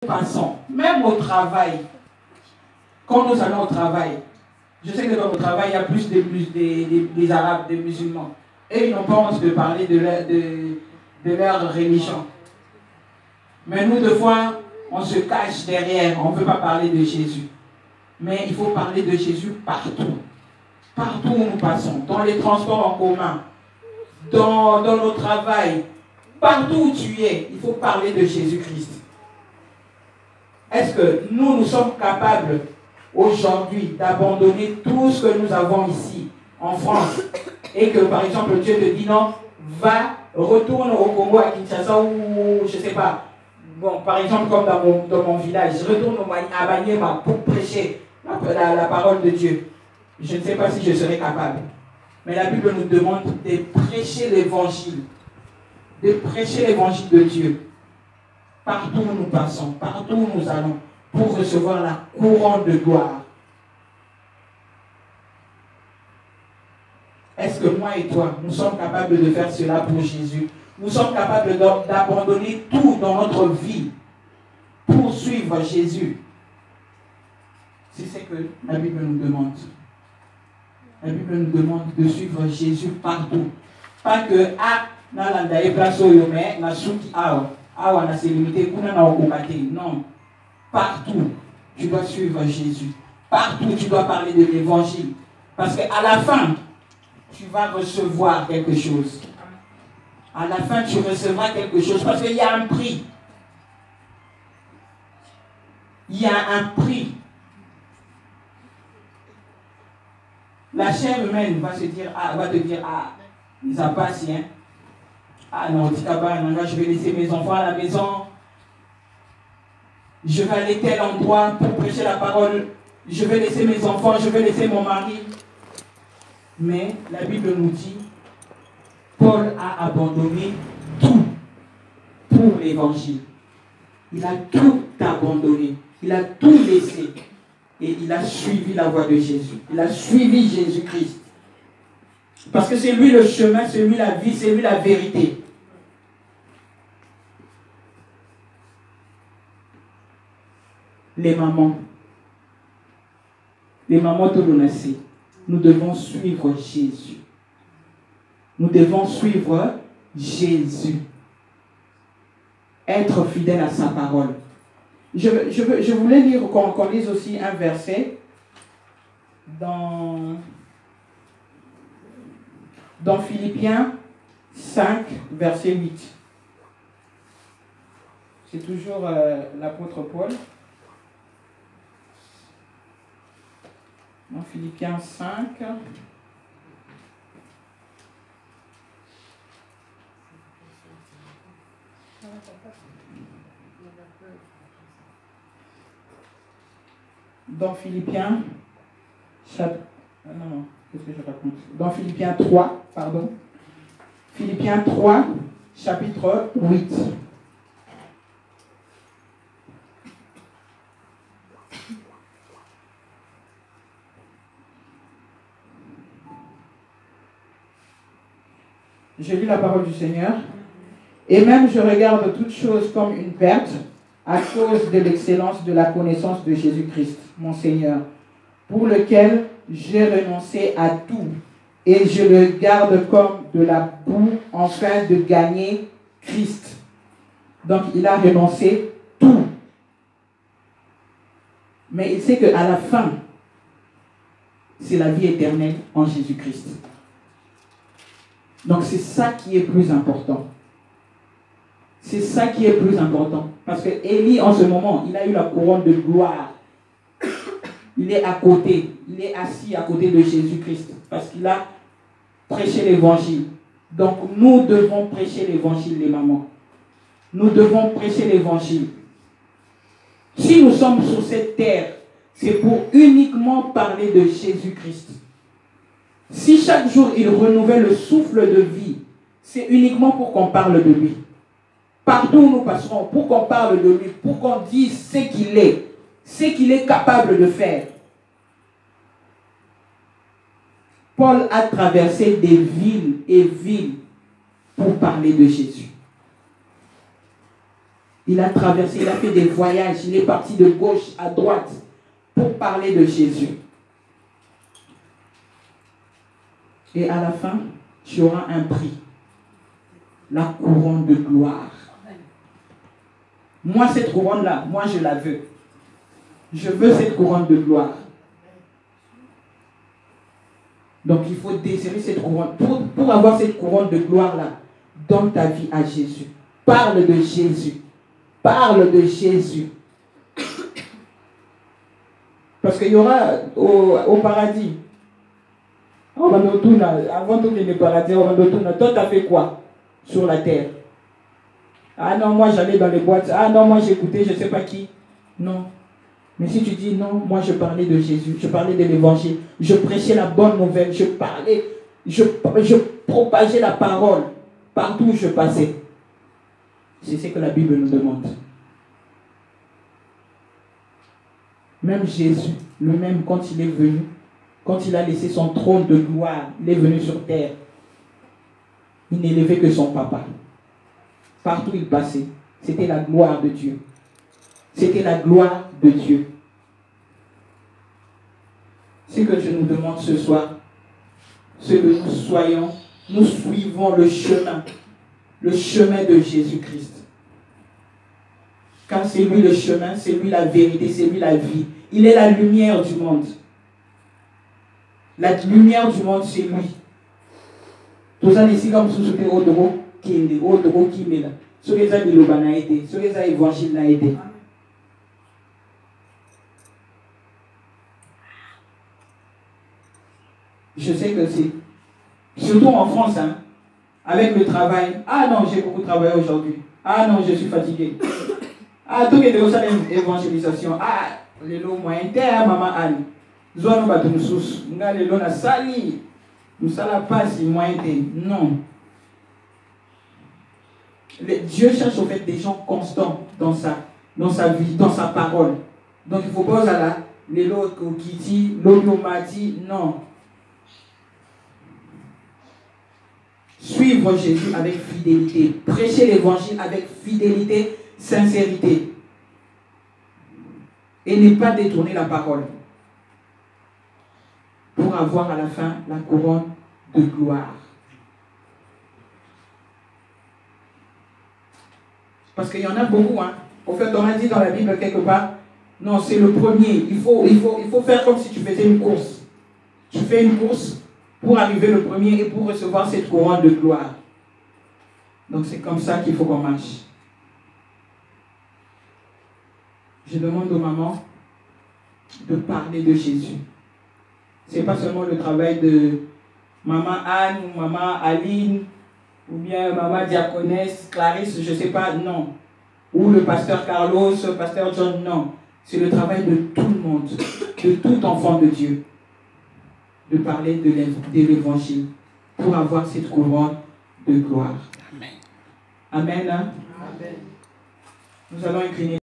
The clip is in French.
Passons, même au travail, quand nous allons au travail, je sais que dans le travail, il y a plus des Arabes, des musulmans. Et ils n'ont pas honte de parler de leur religion. Mais nous, deux fois, on se cache derrière, on ne veut pas parler de Jésus. Mais il faut parler de Jésus partout. Partout où nous passons, dans les transports en commun, dans nos travails, partout où tu es, il faut parler de Jésus-Christ. Est-ce que nous sommes capables aujourd'hui d'abandonner tout ce que nous avons ici, en France, et que par exemple Dieu te dit non, retourne au Congo, à Kinshasa ou je ne sais pas, bon, par exemple comme dans mon village, retourne à Maniema pour prêcher la parole de Dieu. Je ne sais pas si je serai capable. Mais la Bible nous demande de prêcher l'évangile. De prêcher l'évangile de Dieu. Partout où nous passons, partout où nous allons, pour recevoir la couronne de gloire. Est-ce que moi et toi, nous sommes capables de faire cela pour Jésus? Nous sommes capables d'abandonner tout dans notre vie pour suivre Jésus? C'est ce que la Bible nous demande. La Bible nous demande de suivre Jésus partout. Pas que, nalanda e place oyome, na suki awa na se limité, kuna na okokate. Non. Partout, tu dois suivre Jésus. Partout, tu dois parler de l'évangile. Parce qu'à la fin, tu vas recevoir quelque chose. À la fin, tu recevras quelque chose. Parce qu'il y a un prix. Il y a un prix. La chair humaine va te dire, ils n'ont pas si, hein. Ah non, je vais laisser mes enfants à la maison. Je vais aller tel endroit pour prêcher la parole. Je vais laisser mes enfants, je vais laisser mon mari. Mais la Bible nous dit, Paul a abandonné tout pour l'évangile. Il a tout abandonné. Il a tout laissé. Et il a suivi la voie de Jésus. Il a suivi Jésus-Christ. Parce que c'est lui le chemin, c'est lui la vie, c'est lui la vérité. Les mamans Tolonacé, nous devons suivre Jésus. Nous devons suivre Jésus. Être fidèle à sa parole. Je voulais lire qu'on lise aussi un verset dans Philippiens 5, verset 8. C'est toujours l'apôtre Paul. Dans Philippiens 5. Dans Philippiens, qu'est-ce que je raconte? Dans Philippiens 3, pardon. Philippiens 3, chapitre 8. Je lis la parole du Seigneur. Et même je regarde toutes choses comme une perte à cause de l'excellence de la connaissance de Jésus-Christ, mon Seigneur, pour lequel j'ai renoncé à tout et je le garde comme de la boue afin de gagner Christ. Donc il a renoncé tout. Mais il sait qu'à la fin, c'est la vie éternelle en Jésus-Christ. Donc c'est ça qui est plus important. C'est ça qui est plus important. Parce que Élie, en ce moment, il a eu la couronne de gloire. Il est à côté. Il est assis à côté de Jésus-Christ. Parce qu'il a prêché l'évangile. Donc, nous devons prêcher l'évangile, les mamans. Nous devons prêcher l'évangile. Si nous sommes sur cette terre, c'est pour uniquement parler de Jésus-Christ. Si chaque jour, il renouvelle le souffle de vie, c'est uniquement pour qu'on parle de lui. Partout où nous passerons, pour qu'on parle de lui, pour qu'on dise ce qu'il est capable de faire. Paul a traversé des villes et villes pour parler de Jésus. Il a traversé, il a fait des voyages, il est parti de gauche à droite pour parler de Jésus. Et à la fin, tu auras un prix. La couronne de gloire. Moi, cette couronne-là, moi, je la veux. Je veux cette couronne de gloire. Donc, il faut désirer cette couronne. Pour avoir cette couronne de gloire-là, donne ta vie à Jésus. Parle de Jésus. Parle de Jésus. Parce qu'il y aura au paradis. Avant tout le paradis, toi, tu as fait quoi sur la terre? Ah non, moi j'allais dans les boîtes. Ah non, moi j'écoutais je ne sais pas qui. Non. Mais si tu dis non, moi je parlais de Jésus, je parlais de l'évangile, je prêchais la bonne nouvelle, je parlais, je propageais la parole partout où je passais. C'est ce que la Bible nous demande. Même Jésus, lui-même, quand il est venu, quand il a laissé son trône de gloire, il est venu sur terre. Il n'élevait que son papa. Partout où il passait, c'était la gloire de Dieu. C'était la gloire de Dieu. Ce que je nous demande ce soir, c'est que nous suivons le chemin de Jésus-Christ. Car c'est lui le chemin, c'est lui la vérité, c'est lui la vie. Il est la lumière du monde. La lumière du monde, c'est lui. Tout ça, ici, comme si c'était Odoro Kinde, Odoro Kimela. Ce que ça, Biloba n'a été, ce que ça, Évangile n'a été. Je sais que c'est, surtout en France, hein, avec le travail. Ah non, j'ai beaucoup travaillé aujourd'hui. Ah non, je suis fatigué. Ah, tout est de l'évangélisation. Ah, les lots moyens, maman Anne. Zoano Batumsus, nga les lots na sali. Nous la passe, moyen. Non. Dieu cherche au fait des gens constants dans sa vie, dans sa parole. Donc il ne faut pas aller les lots qui disent, l'audio mati, non. Suivre Jésus avec fidélité. Prêcher l'évangile avec fidélité, sincérité. Et ne pas détourner la parole. Pour avoir à la fin la couronne de gloire. Parce qu'il y en a beaucoup. Hein. Au fait, on a dit dans la Bible quelque part, non, c'est le premier. Il faut faire comme si tu faisais une course. Tu fais une course pour arriver le premier et pour recevoir cette couronne de gloire. Donc c'est comme ça qu'il faut qu'on marche. Je demande aux mamans de parler de Jésus. Ce n'est pas seulement le travail de maman Anne ou maman Aline ou bien maman Diaconesse, Clarisse, je ne sais pas, non. Ou le pasteur Carlos, le pasteur John, non. C'est le travail de tout le monde, de tout enfant de Dieu, de parler de l'évangile pour avoir cette couronne de gloire. Amen. Amen. Hein? Amen. Nous allons incliner.